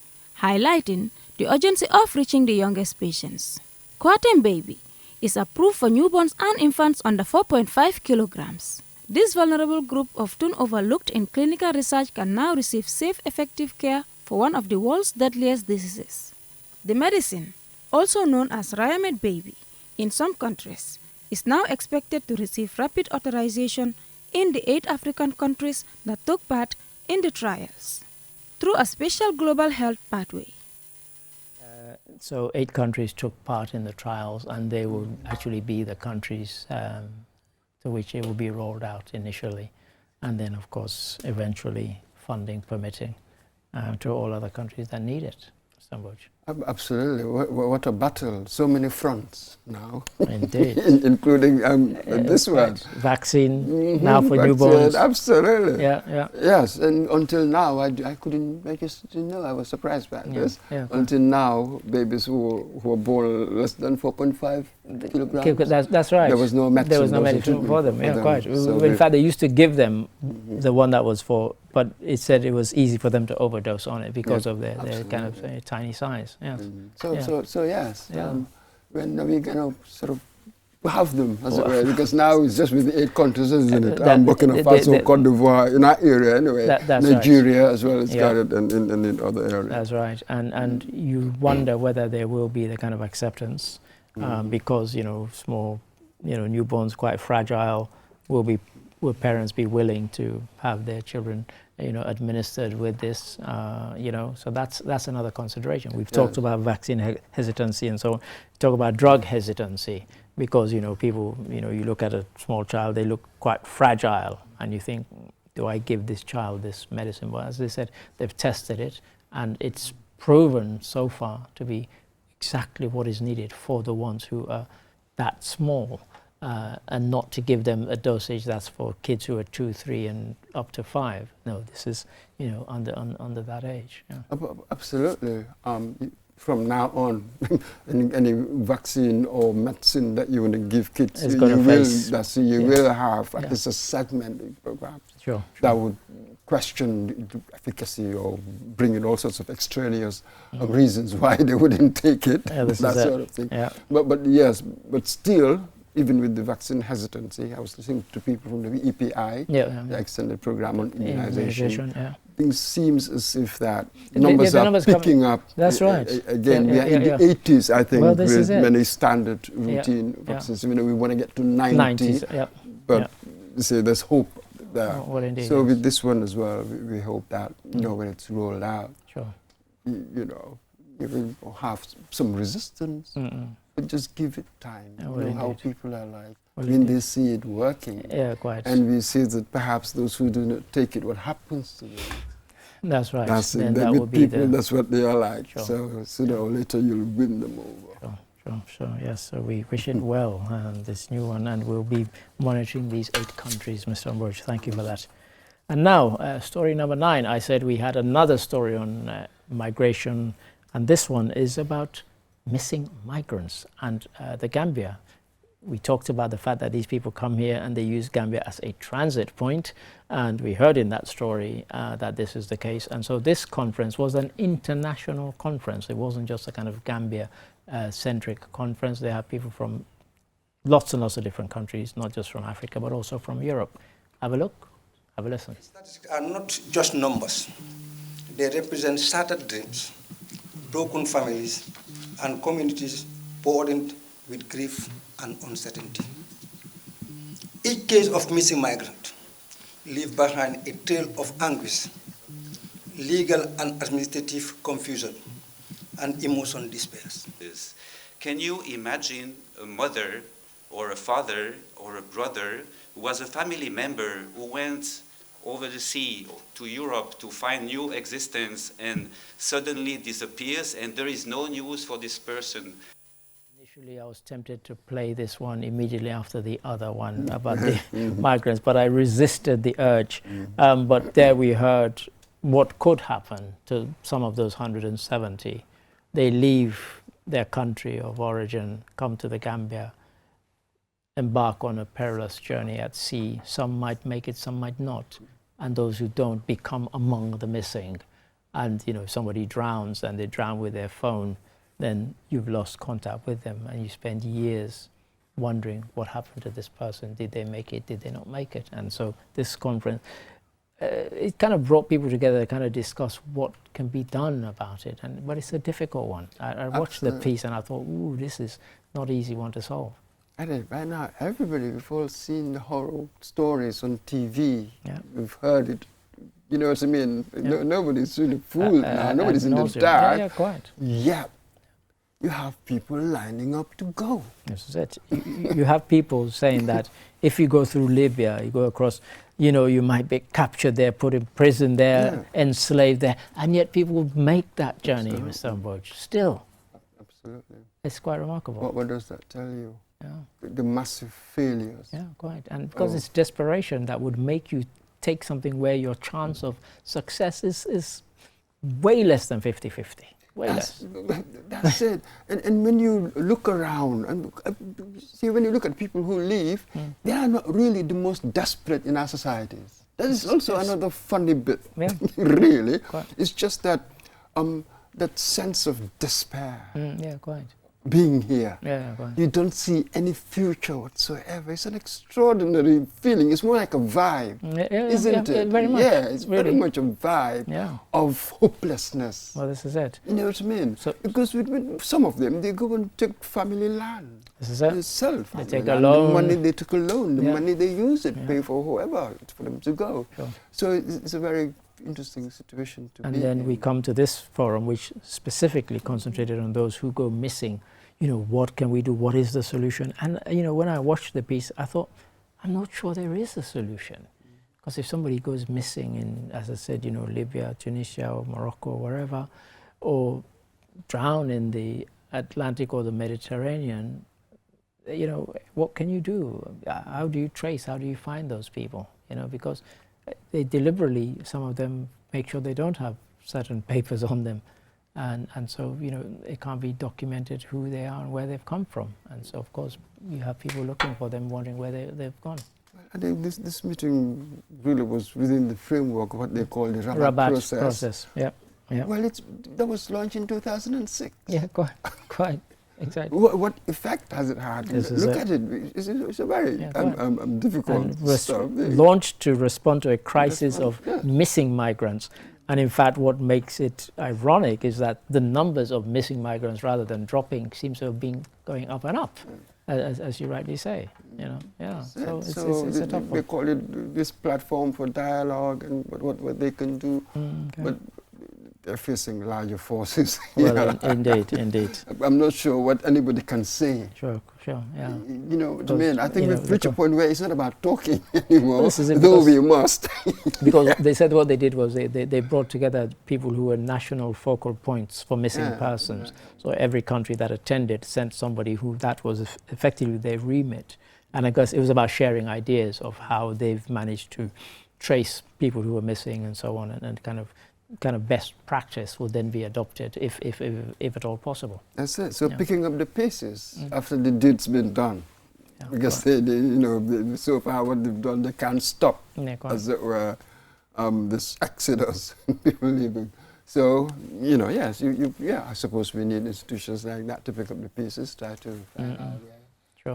highlighting the urgency of reaching the youngest patients. Coartem Baby is approved for newborns and infants under 4.5 kilograms. This vulnerable group, often overlooked in clinical research, can now receive safe, effective care for one of the world's deadliest diseases. The medicine, also known as Ryamed Baby in some countries, is now expected to receive rapid authorization in the 8 African countries that took part in the trials, through a special global health pathway. So 8 countries took part in the trials, and they will actually be the countries to which it will be rolled out initially, and then of course eventually funding permitting to all other countries that need it. Absolutely. What a battle. So many fronts now. Indeed. Including this one. Vaccine now for newborns. Absolutely. Yeah. Yes, and until now, I couldn't, I just didn't know. I was surprised by this. Until now, babies who were born less than 4.5 kilograms. That's right. There was no medicine. There was no medicine for them. Yeah, quite. So in fact, they used to give them the one that was for, but it said it was easy for them to overdose on it because of their kind of tiny size. Yes. So yes. When we're going to sort of have them, as it were, because now it's just with the 8 countries, isn't it? Burkina Faso, Cote d'Ivoire, in our area anyway. Nigeria as well as Ghana and in other areas. That's right. And you wonder whether there will be the kind of acceptance because, small, newborns, quite fragile, will parents be willing to have their children administered with this, so that's another consideration. We've talked about vaccine hesitancy and so on. Talk about drug hesitancy because, people, you look at a small child, they look quite fragile and you think, do I give this child this medicine? Well, as they said, they've tested it and it's proven so far to be exactly what is needed for the ones who are that small. And not to give them a dosage that's for kids who are 2, 3, and up to 5. No, this is under that age. Yeah. Absolutely. From now on, any vaccine or medicine that you want to give kids, you will have at least a segment, perhaps, that would question the efficacy or bring in all sorts of extraneous reasons why they wouldn't take it, that sort of thing. But yes, but still, even with the vaccine hesitancy, I was listening to people from the EPI, the extended program on immunization. Things seems as if that numbers are picking up. That's right. Again, we are in the 80s, I think, with many standard routine vaccines. You know, we want to get to 90. But say there's hope there. So with this one as well, we hope that, you know, when it's rolled out, you know, you will have some resistance, but just give it time. You know how people are like. When they see it working, and we see that perhaps those who do not take it, what happens to them? That's right. That's it. That with people, that's what they are like. So sooner or later, you'll win them over. Sure. Yes, so we wish it well, this new one, and we'll be monitoring these 8 countries, Mr. Ambrose. Thank you for that. And now, story number 9. I said we had another story on migration, and this one is about missing migrants and the Gambia. We talked about the fact that these people come here and they use Gambia as a transit point, and we heard in that story that this is the case. And so this conference was an international conference. It wasn't just a kind of Gambia-centric conference. They have people from lots and lots of different countries, not just from Africa, but also from Europe. Have a look, have a listen. Statistics are not just numbers. They represent shattered dreams, broken families, and communities burdened with grief and uncertainty. Each case of missing migrant leaves behind a trail of anguish, legal and administrative confusion, and emotional despair. Can you imagine a mother or a father or a brother who was a family member who went over the sea to Europe to find new existence and suddenly disappears and there is no news for this person? Initially, I was tempted to play this one immediately after the other one about the migrants, but I resisted the urge. But there we heard what could happen to some of those 170. They leave their country of origin, come to the Gambia, embark on a perilous journey at sea. Some might make it, some might not. And those who don't become among the missing. And, you know, if somebody drowns and they drown with their phone, then you've lost contact with them and you spend years wondering what happened to this person. Did they make it? Did they not make it? And so this conference, it kind of brought people together to kind of discuss what can be done about it. But it's a difficult one. I watched the piece and I thought, ooh, this is not an easy one to solve. And right now, everybody, we've all seen the horror stories on TV. We've heard it. You know what I mean? Nobody's really fooled now. Nobody's in the dark. Yeah, quite. Yeah. You have people lining up to go. This is it. You have people saying that if you go through Libya, you go across, you know, you might be captured there, put in prison there, enslaved there, and yet people would make that journey, Mr. Ambrose. Still. Absolutely. It's quite remarkable. What does that tell you? The massive failures. Yeah, quite. And because it's desperation that would make you take something where your chance of success is way less than 50-50. That's it. And when you look around, and see, when you look at people who leave, they are not really the most desperate in our societies. That is also another funny bit, really. Quite. It's just that that sense of despair. Yeah, quite. Being here. Quite. You don't see any future whatsoever. It's an extraordinary feeling. It's more like a vibe, isn't it? Very much. Yeah, it's very much a vibe of hopelessness. Well, this is it. You know what I mean? So, because with some of them, they go and take family land. This is it. They sell They take a loan. The money they took a loan, the money they use it, pay for whoever, for them to go. Sure. So it's a very interesting situation to be in. And then we come to this forum, which specifically concentrated on those who go missing. You know, what can we do? What is the solution? And, you know, when I watched the piece, I thought, I'm not sure there is a solution. Because if somebody goes missing in, as I said, you know, Libya, Tunisia, or Morocco, or wherever, or drown in the Atlantic or the Mediterranean, you know, what can you do? How do you trace? How do you find those people? You know, because they deliberately, some of them make sure they don't have certain papers on them. And so, you know, it can't be documented who they are and where they've come from. And so, of course, you have people looking for them, wondering where they've gone. I think this meeting really was within the framework of what they call the Rabat process. Yeah. Well, that was launched in 2006. Yeah, quite. exactly. What effect has it had? Look at it. It's a very difficult stuff. Launched to respond to a crisis of missing migrants. And in fact, what makes it ironic is that the numbers of missing migrants, rather than dropping, seems to have been going up and up, as you rightly say. You know, yeah. So it's a tough one. They call it this platform for dialogue and what they can do, but they're facing larger forces. Well, indeed. I'm not sure what anybody can say. Sure, yeah. You know what I mean? I think we've reached a point where it's not about talking anymore, though we must. Because they said what they did was they brought together people who were national focal points for missing persons. So every country that attended sent somebody who that was effectively their remit. And I guess it was about sharing ideas of how they've managed to trace people who were missing and so on, and kind of best practice would then be adopted if at all possible. That's it. So picking up the pieces after the deed's been done, because they, you know, so far what they've done, they can't stop, as it were, this exodus people leaving. So you know, yes, I suppose we need institutions like that to pick up the pieces, try to find out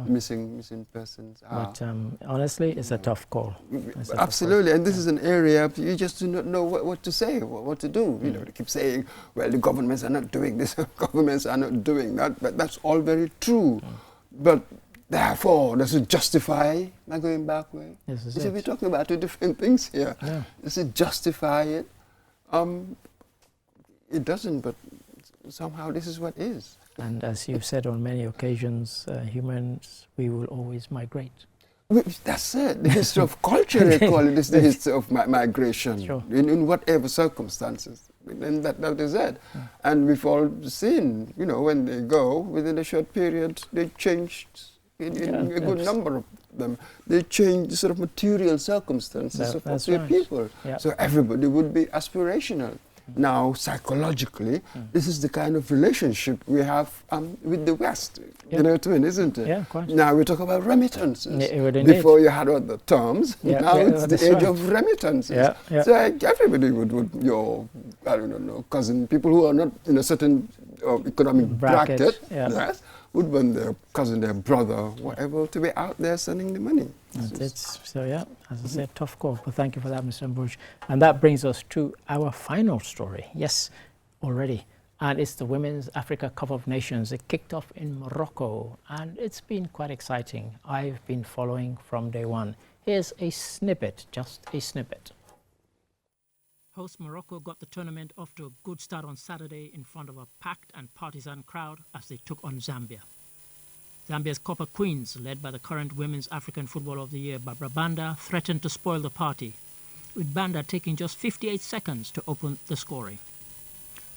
missing persons. But honestly, it's a tough call. Absolutely, and this is an area you just do not know what to say, what to do. You know, they keep saying, well, the governments are not doing this, governments are not doing that, but that's all very true. But therefore, does it justify my going back way? Yes, we're talking about two different things here. Yeah. Does it justify it? It doesn't, but somehow this is what is. And as you've said on many occasions, humans, we will always migrate. That's it. The history of culture, they call it. It's the history of migration, in whatever circumstances. And that is it. And we've all seen, you know, when they go, within a short period, they changed, in a good number of them, they change the sort of material circumstances of their people. So everybody would be aspirational. Now, psychologically, this is the kind of relationship we have with the West. You know what I mean, isn't it? Yeah, quite. Now we talk about remittances. Before you had other terms, now it's the age of remittances. So everybody would your, I don't know, cousin, people who are not in a certain economic bracket would want their cousin, their brother, whatever, to be out there sending the money. So yeah, as I said, tough call. But thank you for that, Mr. Mbouch. And that brings us to our final story. Yes, already. And it's the Women's Africa Cup of Nations. It kicked off in Morocco, and it's been quite exciting. I've been following from day one. Here's a snippet, just a snippet. Host Morocco got the tournament off to a good start on Saturday in front of a packed and partisan crowd as they took on Zambia. Zambia's Copper Queens, led by the current Women's African Footballer of the Year, Barbara Banda, threatened to spoil the party, with Banda taking just 58 seconds to open the scoring.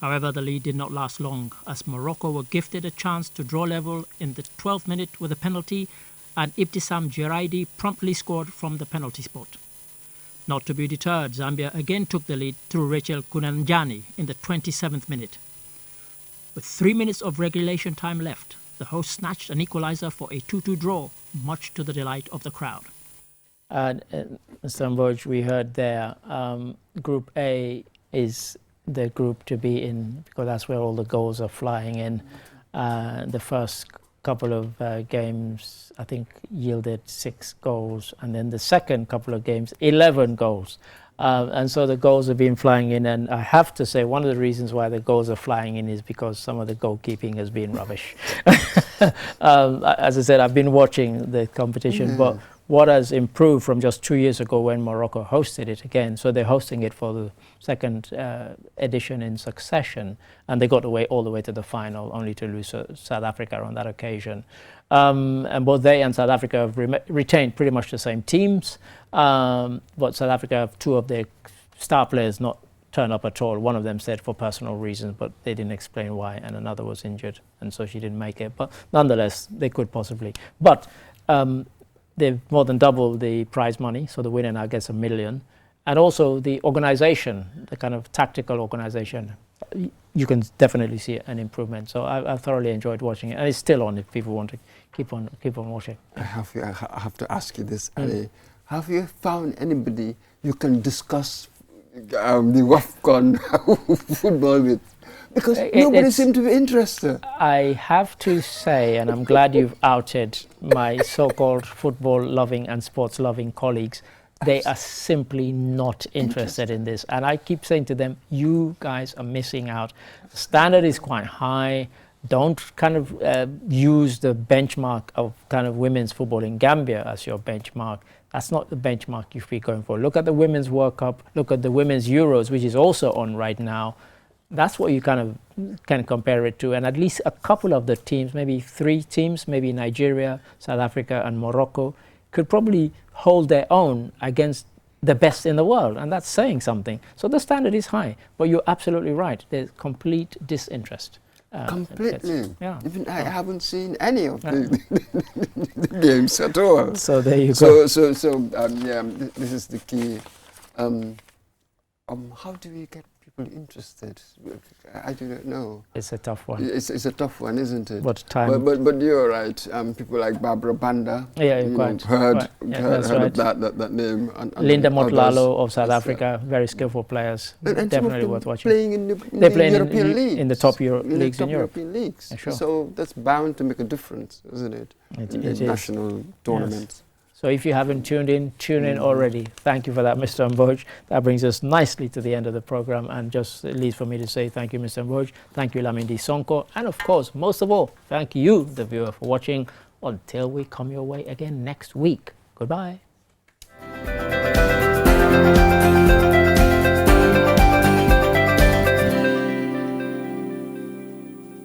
However, the lead did not last long, as Morocco were gifted a chance to draw level in the 12th minute with a penalty, and Ibtisam Jeraidi promptly scored from the penalty spot. Not to be deterred, Zambia again took the lead through Rachel Kunanjani in the 27th minute. With 3 minutes of regulation time left, the hosts snatched an equalizer for a 2-2 draw, much to the delight of the crowd. Mr. Mbouch, we heard there, Group A is the group to be in, because that's where all the goals are flying in. The first couple of games, I think, yielded 6 goals, and then the second couple of games, 11 goals. And so the goals have been flying in, and I have to say one of the reasons why the goals are flying in is because some of the goalkeeping has been rubbish. As I said, I've been watching the competition, but what has improved from just 2 years ago when Morocco hosted it again, so they're hosting it for the second edition in succession, and they got all the way to the final, only to lose to South Africa on that occasion. And both they and South Africa have retained pretty much the same teams, but South Africa have 2 of their star players not turn up at all. One of them said for personal reasons, but they didn't explain why, and another was injured, and so she didn't make it. But nonetheless, they could possibly. But they've more than doubled the prize money, so the winner now gets $1 million. And also the organization, the kind of tactical organization, you can definitely see an improvement. So I've thoroughly enjoyed watching it, and it's still on if people want to keep on watching. I have to ask you this, Ali. Have you found anybody you can discuss the WAFCON football with? Because nobody seemed to be interested. I have to say, and I'm glad you've outed my so-called football-loving and sports-loving colleagues, they are simply not interested in this. And I keep saying to them, you guys are missing out. The standard is quite high. Don't kind of use the benchmark of kind of women's football in Gambia as your benchmark. That's not the benchmark you should be going for. Look at the Women's World Cup. Look at the Women's Euros, which is also on right now. That's what you kind of can compare it to. And at least a couple of the teams, maybe 3 teams, maybe Nigeria, South Africa, and Morocco, could probably hold their own against the best in the world. And that's saying something. So the standard is high. But you're absolutely right. There's complete disinterest. Completely. Yeah. Even I haven't seen any of the games at all. So there you go. So yeah, this is the key. How do we get people interested? I do not know. It's a tough one. It's a tough one, isn't it? What time? But you're right. People like Barbara Banda. Yeah, heard right. of that name. And Linda Motlalo of South Africa, very skillful players. And definitely worth watching. Playing in They're playing European leagues. In the top leagues in Europe. European leagues. Yeah, sure. So that's bound to make a difference, isn't it? In national tournaments. Yes. So if you haven't tuned in, tune in already. Thank you for that, Mr. Mboj. That brings us nicely to the end of the program, and just leaves for me to say thank you, Mr. Mboj. Thank you, Lamindi Sonko. And of course, most of all, thank you, the viewer, for watching. Until we come your way again next week. Goodbye.